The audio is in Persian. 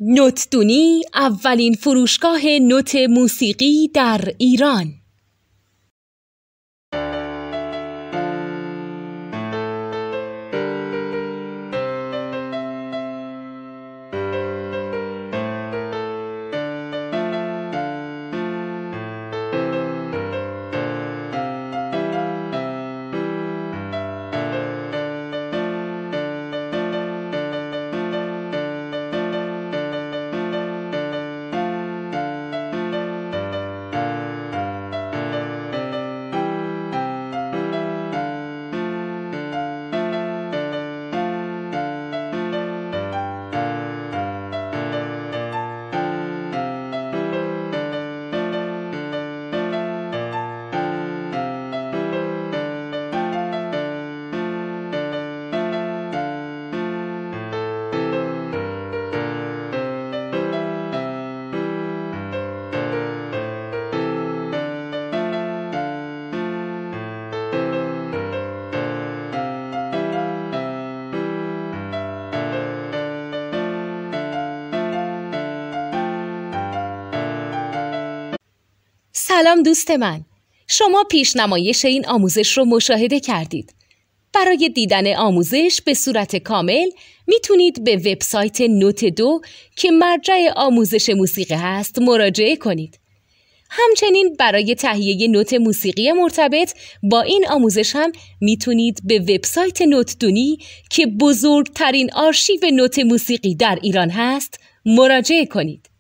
نوتدونی اولین فروشگاه نوت موسیقی در ایران. سلام دوست من، شما پیشنمایش این آموزش رو مشاهده کردید. برای دیدن آموزش به صورت کامل میتونید به وبسایت نوت 2 که مرجع آموزش موسیقی هست مراجعه کنید. همچنین برای تهیه نوت موسیقی مرتبط با این آموزش هم میتونید به وبسایت نوتدونی که بزرگترین آرشیو نوت موسیقی در ایران هست مراجعه کنید.